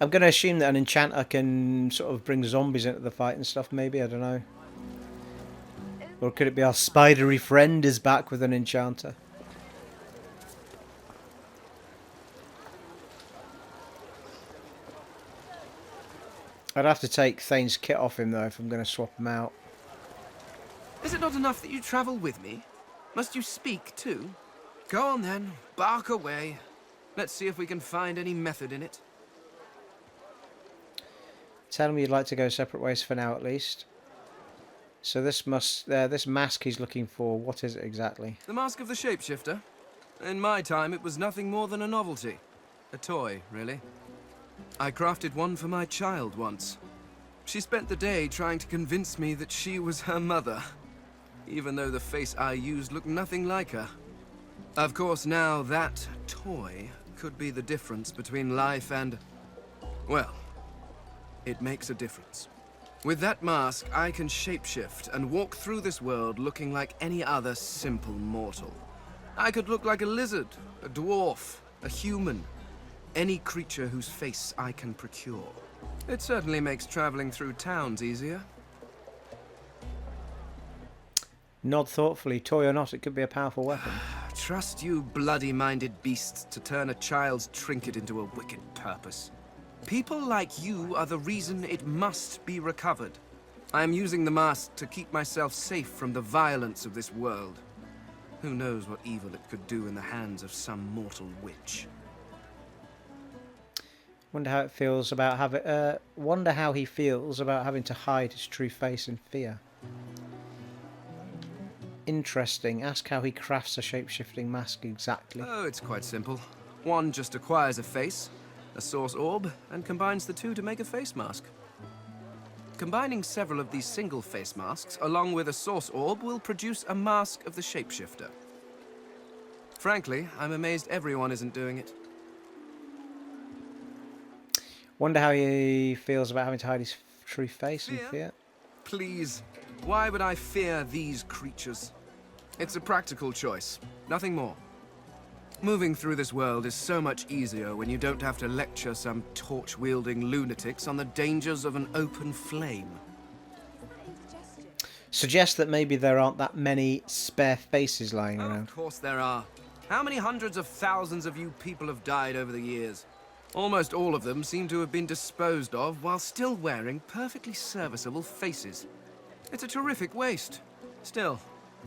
I'm going to assume that an enchanter can sort of bring zombies into the fight and stuff, maybe, I don't know. Or could it be our spidery friend is back with an enchanter? I'd have to take Thane's kit off him though if I'm going to swap him out. Is it not enough that you travel with me? Must you speak too? Go on then, bark away. Let's see if we can find any method in it. Tell me you'd like to go separate ways for now at least. So this mask he's looking for, what is it exactly? The Mask of the Shapeshifter? In my time it was nothing more than a novelty. A toy, really. I crafted one for my child once. She spent the day trying to convince me that she was her mother, even though the face I used looked nothing like her. Of course, now that toy could be the difference between life and... well, it makes a difference. With that mask, I can shapeshift and walk through this world looking like any other simple mortal. I could look like a lizard, a dwarf, a human, any creature whose face I can procure. It certainly makes traveling through towns easier. Nod thoughtfully. Toy or not, it could be a powerful weapon. Trust you bloody-minded beasts to turn a child's trinket into a wicked purpose. People like you are the reason it must be recovered. I am using the mask to keep myself safe from the violence of this world. Who knows what evil it could do in the hands of some mortal witch. Wonder how it feels about having. Wonder how he feels about having to hide his true face in fear. Interesting. Ask how he crafts a shape-shifting mask exactly. Oh, it's quite simple. One just acquires a face, a source orb, and combines the two to make a face mask. Combining several of these single face masks along with a source orb will produce a mask of the shapeshifter. Frankly, I'm amazed everyone isn't doing it. Wonder how he feels about having to hide his true face in fear. Please, why would I fear these creatures? It's a practical choice, nothing more. Moving through this world is so much easier when you don't have to lecture some torch-wielding lunatics on the dangers of an open flame. Suggest that maybe there aren't that many spare faces lying around. Of course there are. How many hundreds of thousands of you people have died over the years? Almost all of them seem to have been disposed of while still wearing perfectly serviceable faces. It's a terrific waste. Still,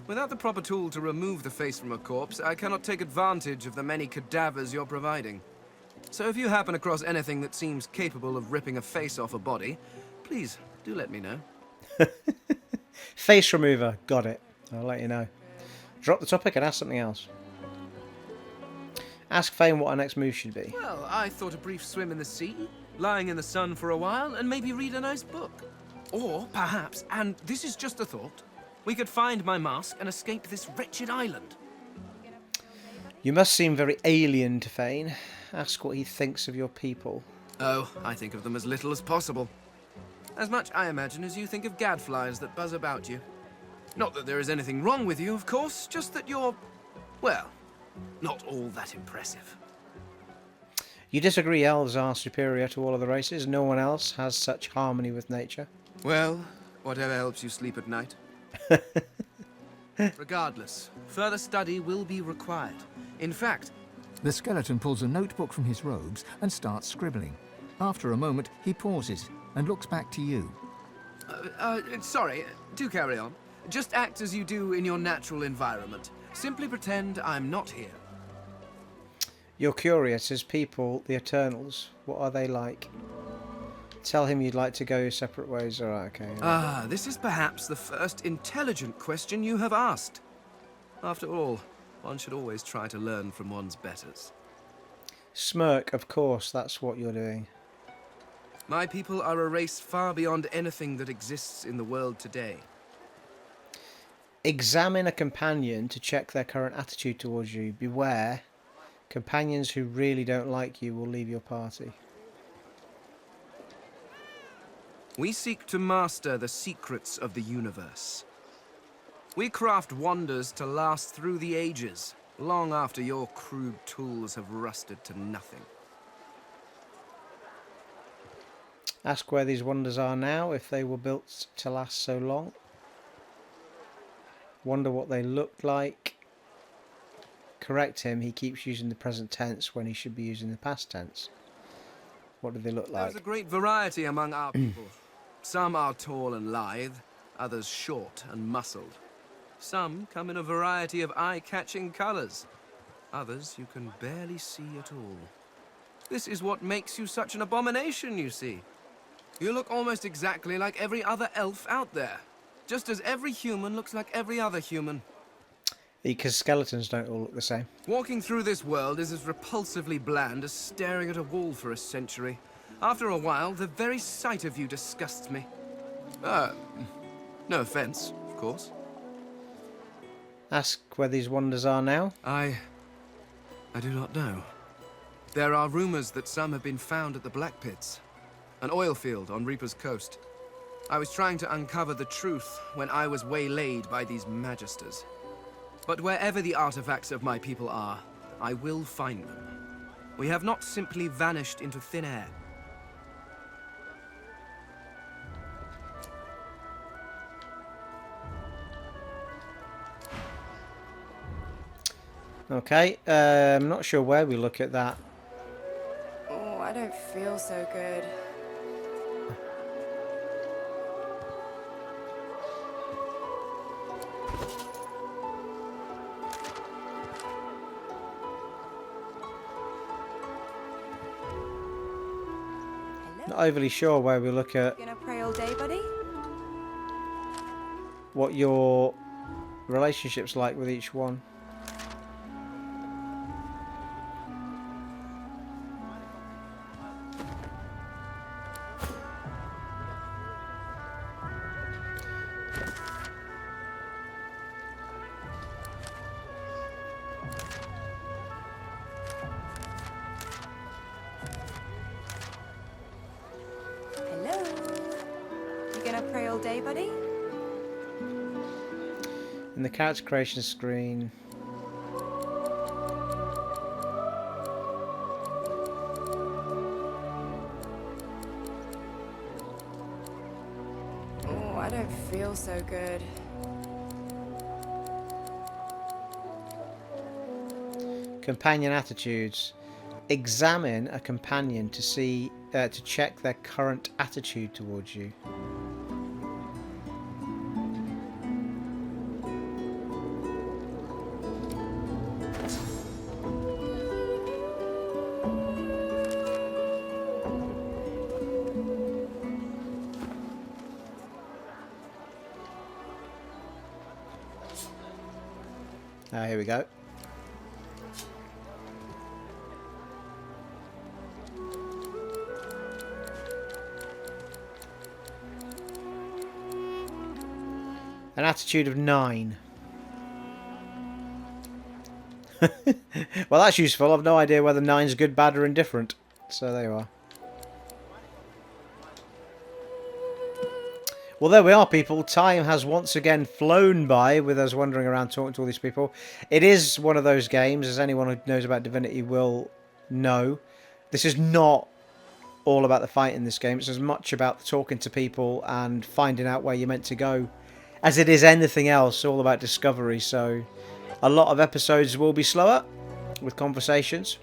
without the proper tool to remove the face from a corpse, I cannot take advantage of the many cadavers you're providing. So if you happen across anything that seems capable of ripping a face off a body, please do let me know. Face remover. Got it. I'll let you know. Drop the topic and ask something else. Ask Fane what our next move should be. Well, I thought a brief swim in the sea, lying in the sun for a while, and maybe read a nice book. Or, perhaps, and this is just a thought, we could find my mask and escape this wretched island. You must seem very alien to Fane. Ask what he thinks of your people. Oh, I think of them as little as possible. As much, I imagine, as you think of gadflies that buzz about you. Not that there is anything wrong with you, of course, just that you're, well, not all that impressive. You disagree elves are superior to all other races? No one else has such harmony with nature? Well, whatever helps you sleep at night. Regardless, further study will be required. In fact... The skeleton pulls a notebook from his robes and starts scribbling. After a moment, he pauses and looks back to you. Sorry, do carry on. Just act as you do in your natural environment. Simply pretend I'm not here. You're curious, as people, the Eternals, what are they like? Tell him you'd like to go separate ways. Alright, okay. Ah, this is perhaps the first intelligent question you have asked. After all, one should always try to learn from one's betters. Smirk, of course, that's what you're doing. My people are a race far beyond anything that exists in the world today. Examine a companion to check their current attitude towards you. Beware, companions who really don't like you will leave your party. We seek to master the secrets of the universe. We craft wonders to last through the ages, long after your crude tools have rusted to nothing. Ask where these wonders are now, if they were built to last so long. Wonder what they looked like. Correct him, he keeps using the present tense when he should be using the past tense. What do they look like? There's a great variety among our people. Some are tall and lithe, others short and muscled. Some come in a variety of eye-catching colors. Others you can barely see at all. This is what makes you such an abomination, you see. You look almost exactly like every other elf out there. Just as every human looks like every other human. Because skeletons don't all look the same. Walking through this world is as repulsively bland as staring at a wall for a century. After a while, the very sight of you disgusts me. No offense, of course. Ask where these wonders are now. I do not know. There are rumors that some have been found at the Black Pits, an oil field on Reaper's Coast. I was trying to uncover the truth when I was waylaid by these magisters. But wherever the artifacts of my people are, I will find them. We have not simply vanished into thin air. Okay, I'm not sure where we look at that. Oh, I don't feel so good. Not overly sure where we look at Gonna pray all day, buddy? what your relationship's like with each one. Hello? You gonna pray all day, buddy? In the character creation screen, Oh, I don't feel so good. companion attitudes. Examine a companion to see to check their current attitude towards you. Here we go. An attitude of 9. Well, that's useful. I've no idea whether 9's good, bad, or indifferent. So there you are. Well, there we are, people. Time has once again flown by with us wandering around talking to all these people. It is one of those games, as anyone who knows about Divinity will know. This is not all about the fight in this game. It's as much about talking to people and finding out where you're meant to go as it is anything else, all about discovery. So a lot of episodes will be slower with conversations.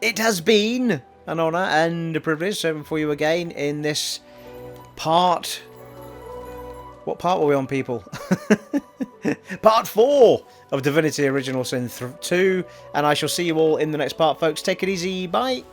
It has been an honour and a privilege serving for you again in this part. What part were we on, people? Part 4 of Divinity Original Sin 2, and I shall see you all in the next part, folks. Take it easy. Bye.